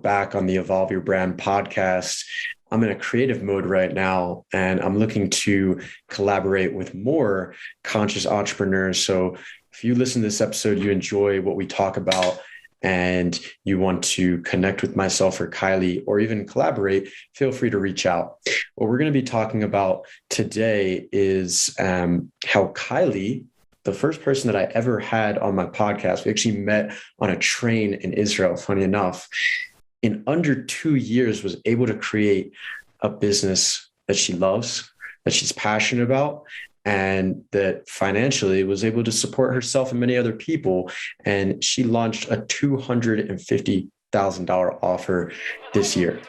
back on the Evolve Your Brand podcast. I'm in a creative mode right now, and I'm looking to collaborate with more conscious entrepreneurs. So if you listen to this episode, you enjoy what we talk about, and you want to connect with myself or Kyleigh, or even collaborate, feel free to reach out. What we're going to be talking about today is how Kyleigh, the first person that I ever had on my podcast, we actually met on a train in Israel, funny enough, in under 2 years was able to create a business that she loves, that she's passionate about, and that financially was able to support herself and many other people. And she launched a $250,000 offer this year.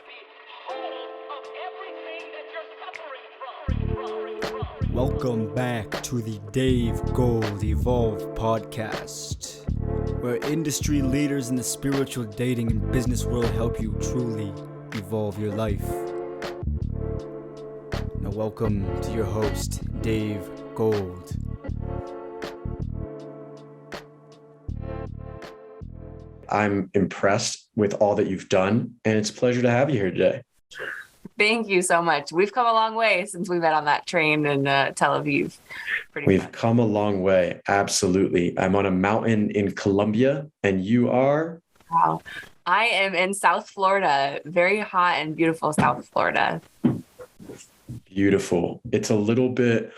Welcome back to the Dave Gold Evolve podcast, where industry leaders in the spiritual, dating, and business world help you truly evolve your life. Now welcome to your host, Dave Gold. I'm impressed with all that you've done, and it's a pleasure to have you here today. Thank you so much. We've come a long way since we met on that train in Tel Aviv. We've come a long way. Absolutely. I'm on a mountain in Colombia, and you are? Wow. I am in South Florida, very hot and beautiful South Florida. Beautiful. It's a little bit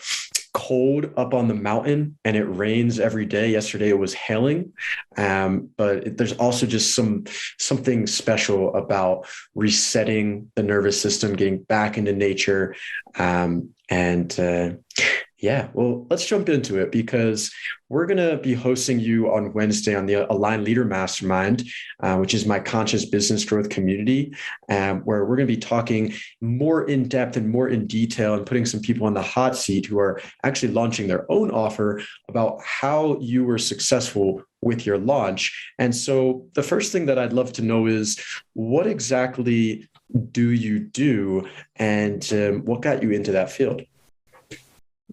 cold up on the mountain, and it rains every day. Yesterday it was hailing, but there's also just something special about resetting the nervous system, getting back into nature, yeah, well, let's jump into it, because we're going to be hosting you on Wednesday on the Aligned Leader Mastermind, which is my conscious business growth community, where we're going to be talking more in depth and more in detail and putting some people on the hot seat who are actually launching their own offer about how you were successful with your launch. And so the first thing that I'd love to know is, what exactly do you do, and what got you into that field?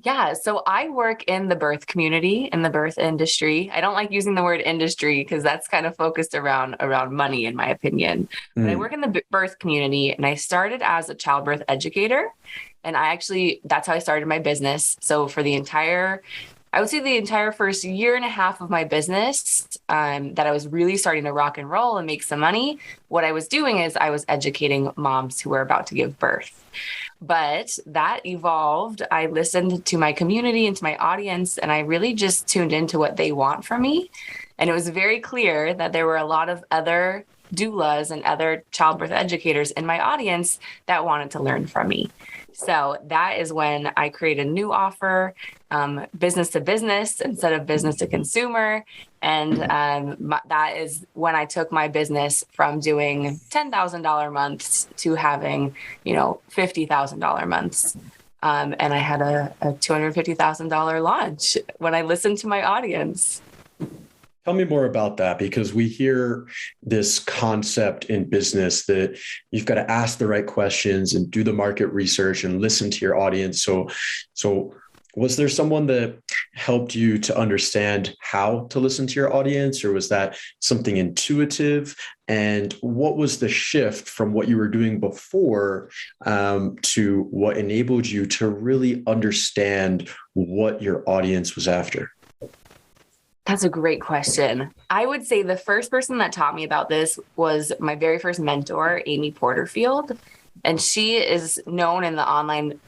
Yeah, so I work in the birth community, in the birth industry. I don't like using the word industry because that's kind of focused around money, in my opinion. But I work in the birth community, and I started as a childbirth educator. And that's how I started my business. So for the entire first year and a half of my business, that I was really starting to rock and roll and make some money, what I was doing is I was educating moms who were about to give birth. But that evolved. I listened to my community and to my audience, and I really just tuned into what they want from me. And it was very clear that there were a lot of other doulas and other childbirth educators in my audience that wanted to learn from me. So that is when I created a new offer, business to business instead of business to consumer. And that is when I took my business from doing $10,000 months to having, $50,000 months. And I had a $250,000 launch when I listened to my audience. Tell me more about that, because we hear this concept in business that you've got to ask the right questions and do the market research and listen to your audience. So was there someone that helped you to understand how to listen to your audience, or was that something intuitive? And what was the shift from what you were doing before to what enabled you to really understand what your audience was after? That's a great question. I would say the first person that taught me about this was my very first mentor, Amy Porterfield. And she is known in the online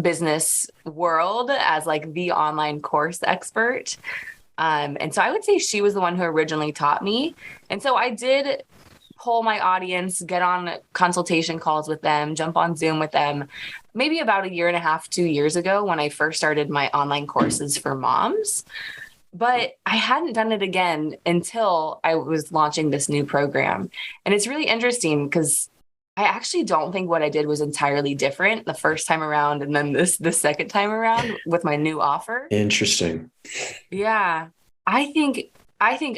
business world as like the online course expert. And so I would say she was the one who originally taught me. And so I did poll my audience, get on consultation calls with them, jump on Zoom with them, maybe about 1.5 years, 2 years ago when I first started my online courses for moms. But I hadn't done it again until I was launching this new program. And it's really interesting because I actually don't think what I did was entirely different the first time around and then the second time around with my new offer. Interesting. Yeah. I think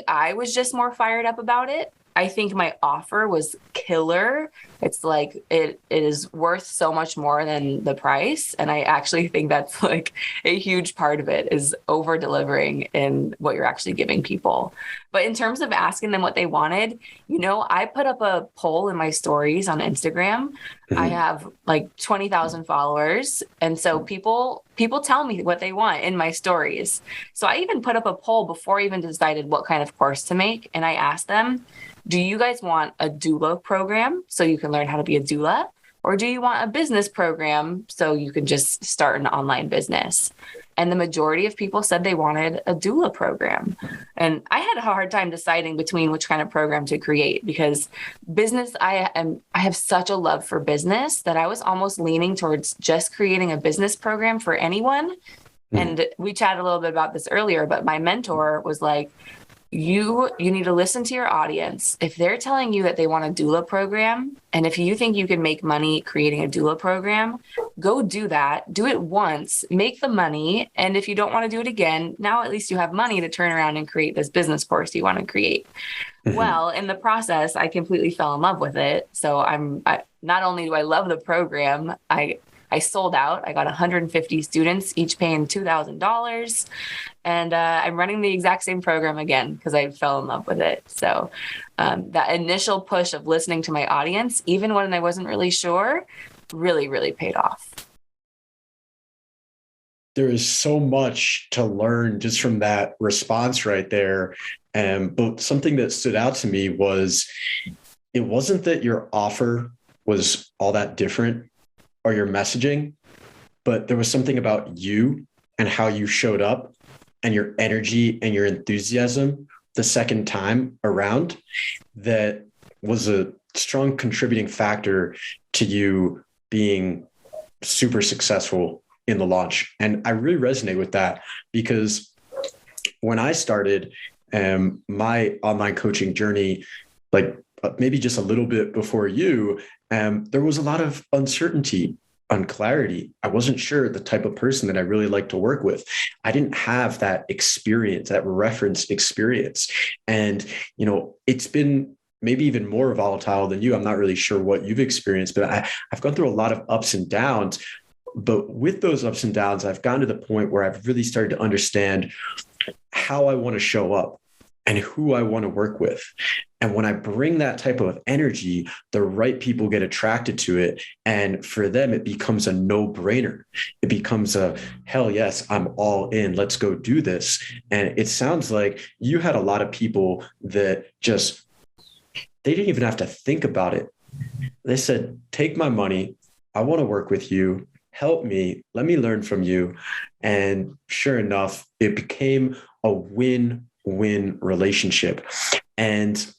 I was just more fired up about it. I think my offer was killer. It's like it is worth so much more than the price. And I actually think that's like a huge part of it is over delivering in what you're actually giving people. But in terms of asking them what they wanted, I put up a poll in my stories on Instagram. I have like 20,000 followers. And so people tell me what they want in my stories. So I even put up a poll before I even decided what kind of course to make. And I asked them, do you guys want a doula program so you can learn how to be a doula? Or do you want a business program so you can just start an online business? And the majority of people said they wanted a doula program. And I had a hard time deciding between which kind of program to create, because business, I have such a love for business that I was almost leaning towards just creating a business program for anyone. And we chatted a little bit about this earlier, but my mentor was like, you need to listen to your audience. If they're telling you that they want a doula program, and if you think you can make money creating a doula program, go do that. Do it once, make the money. And if you don't want to do it again, now at least you have money to turn around and create this business course you want to create. Well, in the process, I completely fell in love with it. So not only do I love the program, I sold out. I got 150 students, each paying $2,000. And I'm running the exact same program again because I fell in love with it. So that initial push of listening to my audience, even when I wasn't really sure, really, really paid off. There is so much to learn just from that response right there. But something that stood out to me was, it wasn't that your offer was all that different or your messaging, but there was something about you and how you showed up and your energy and your enthusiasm the second time around that was a strong contributing factor to you being super successful in the launch. And I really resonate with that, because when I started my online coaching journey, like maybe just a little bit before you, there was a lot of uncertainty, unclarity. I wasn't sure the type of person that I really like to work with. I didn't have that experience, that reference experience. And, it's been maybe even more volatile than you. I'm not really sure what you've experienced, but I've gone through a lot of ups and downs. But with those ups and downs, I've gotten to the point where I've really started to understand how I want to show up and who I want to work with. And when I bring that type of energy, the right people get attracted to it. And for them, it becomes a no-brainer. It becomes a, hell yes, I'm all in. Let's go do this. And it sounds like you had a lot of people that just, they didn't even have to think about it. They said, take my money. I want to work with you. Help me. Let me learn from you. And sure enough, it became a win-win relationship. And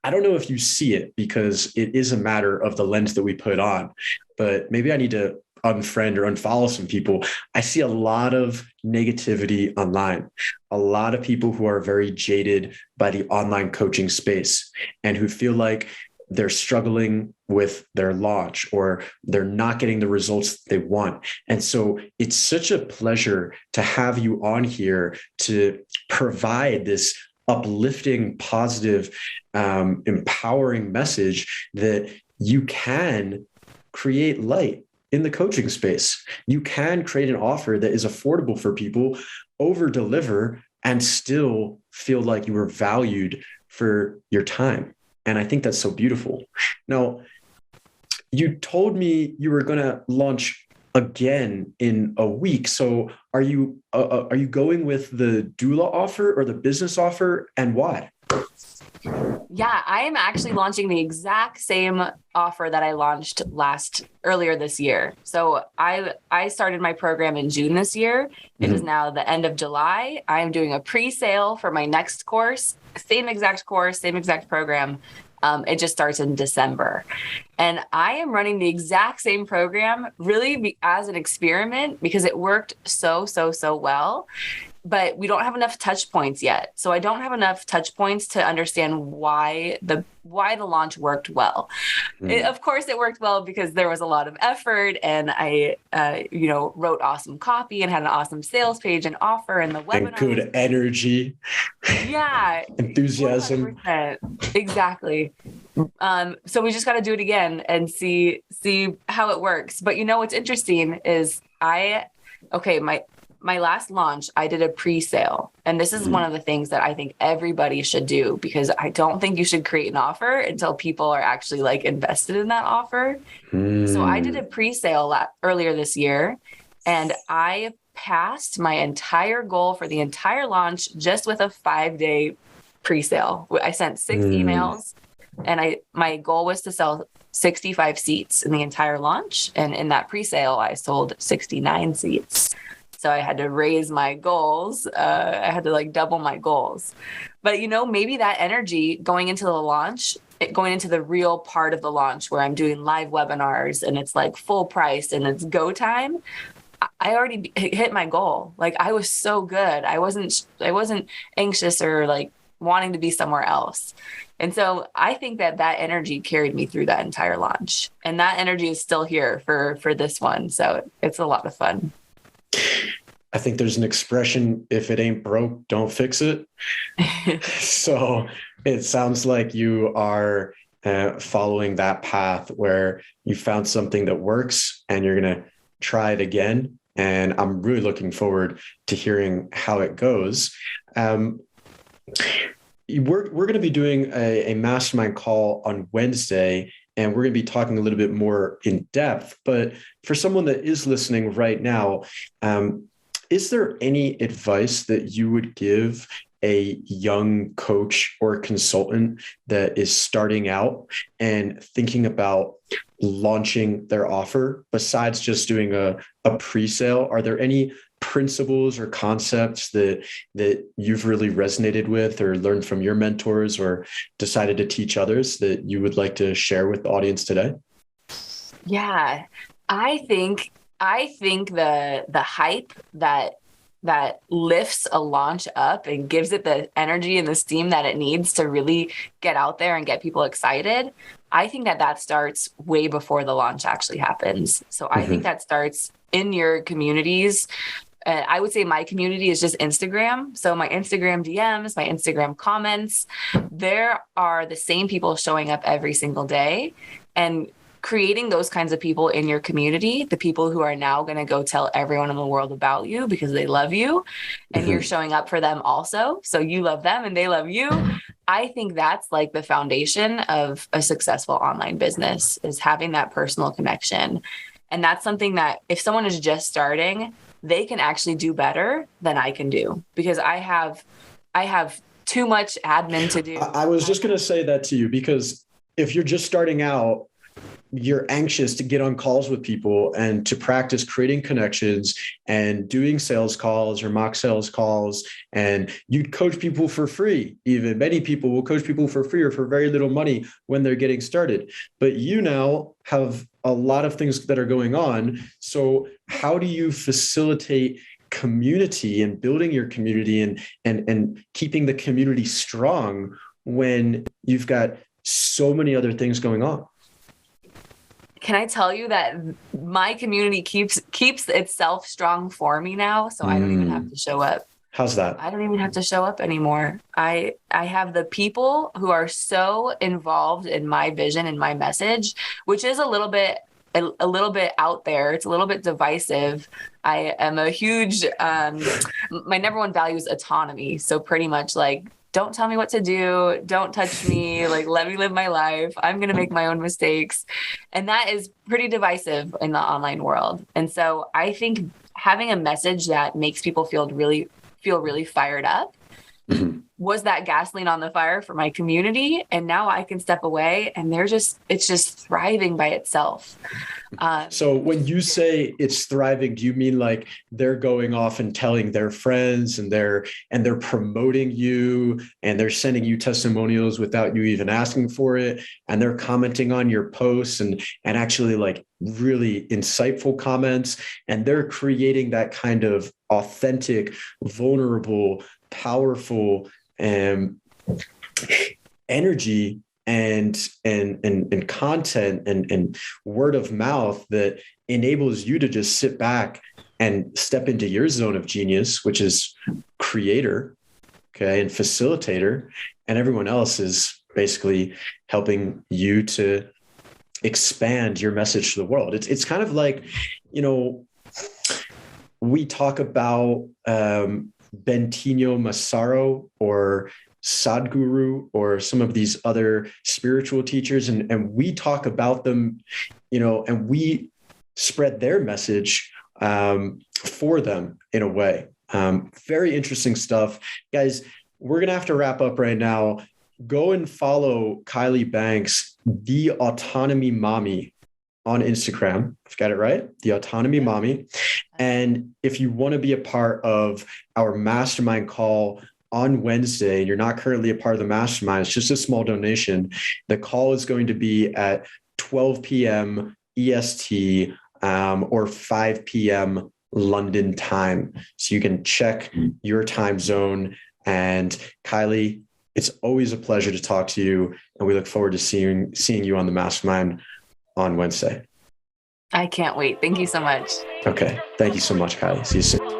I don't know if you see it, because it is a matter of the lens that we put on, but maybe I need to unfriend or unfollow some people. I see a lot of negativity online, a lot of people who are very jaded by the online coaching space and who feel like they're struggling with their launch or they're not getting the results they want. And so it's such a pleasure to have you on here to provide this uplifting, positive, empowering message that you can create light in the coaching space. You can create an offer that is affordable for people, over deliver, and still feel like you were valued for your time. And I think that's so beautiful. Now, you told me you were going to launch again in a week. So are you going with the doula offer or the business offer, and why? Yeah, I am actually launching the exact same offer that I launched earlier this year. So I started my program in June this year. It is now the end of July. I'm doing a pre-sale for my next course, same exact course, same exact program. It just starts in December. And I am running the exact same program really as an experiment, because it worked so well. But we don't have enough touch points yet. So I don't have enough touch points to understand why the launch worked well. Of course, it worked well because there was a lot of effort, and I, wrote awesome copy and had an awesome sales page and offer, and the webinar. And good energy. Yeah. Enthusiasm. 100%. Exactly. So we just got to do it again and see how it works. But what's interesting is my last launch, I did a pre-sale. And this is one of the things that I think everybody should do, because I don't think you should create an offer until people are actually like invested in that offer. So I did a pre-sale earlier this year, and I passed my entire goal for the entire launch just with a 5-day pre-sale. I sent 6 emails, and my goal was to sell 65 seats in the entire launch. And in that pre-sale, I sold 69 seats. So I had to raise my goals. I had to like double my goals. But, you know, maybe that energy going into the launch, going into the real part of the launch where I'm doing live webinars and it's like full price and it's go time, I already hit my goal. Like, I was so good. I wasn't anxious or like wanting to be somewhere else. And so I think that energy carried me through that entire launch, and that energy is still here for this one. So it's a lot of fun. I think there's an expression, if it ain't broke, don't fix it. So it sounds like you are following that path where you found something that works and you're going to try it again. And I'm really looking forward to hearing how it goes. We're going to be doing a mastermind call on Wednesday, and we're going to be talking a little bit more in depth. But for someone that is listening right now, is there any advice that you would give a young coach or consultant that is starting out and thinking about launching their offer besides just doing a pre-sale? Are there any principles or concepts that you've really resonated with or learned from your mentors or decided to teach others that you would like to share with the audience today? Yeah, I think the hype that lifts a launch up and gives it the energy and the steam that it needs to really get out there and get people excited, I think that starts way before the launch actually happens. So I think that starts in your communities. I would say my community is just Instagram. So my Instagram DMs, my Instagram comments, there are the same people showing up every single day. And creating those kinds of people in your community, the people who are now going to go tell everyone in the world about you because they love you, and you're showing up for them also. So you love them and they love you. I think that's like the foundation of a successful online business, is having that personal connection. And that's something that if someone is just starting, they can actually do better than I can do, because I have too much admin to do. I was just going to say that to you, because if you're just starting out, you're anxious to get on calls with people and to practice creating connections and doing sales calls or mock sales calls. And you'd coach people for free. Even many people will coach people for free or for very little money when they're getting started. But you now have a lot of things that are going on. So how do you facilitate community and building your community and keeping the community strong when you've got so many other things going on? Can I tell you that my community keeps itself strong for me now? So I don't even have to show up. How's that? I don't even have to show up anymore. I have the people who are so involved in my vision and my message, which is a little bit out there. It's a little bit divisive. I am a huge, my number one value is autonomy. So pretty much like, don't tell me what to do. Don't touch me. Like, let me live my life. I'm going to make my own mistakes. And that is pretty divisive in the online world. And so I think having a message that makes people feel really fired up was that gasoline on the fire for my community. And now I can step away and it's just thriving by itself. So when you say it's thriving, do you mean like they're going off and telling their friends and they're promoting you and they're sending you testimonials without you even asking for it, and they're commenting on your posts and actually like really insightful comments, and they're creating that kind of authentic, vulnerable, powerful energy and content and word of mouth that enables you to just sit back and step into your zone of genius, which is creator, okay, and facilitator, and everyone else is basically helping you to expand your message to the world. It's kind of like, we talk about Bentinho Massaro or Sadhguru or some of these other spiritual teachers, and we talk about them, and we spread their message for them in a way. Very interesting stuff. Guys, we're going to have to wrap up right now. Go and follow Kyleigh Banks, the Autonomy Mommy, on Instagram. I've got it right. The Autonomy Mommy. And if you want to be a part of our mastermind call on Wednesday, and you're not currently a part of the mastermind, it's just a small donation. The call is going to be at 12 p.m. EST or 5 p.m. London time. So you can check your time zone. And Kyleigh, it's always a pleasure to talk to you. And we look forward to seeing you on the mastermind on Wednesday. I can't wait. Thank you so much. Okay. Thank you so much, Kyleigh. See you soon.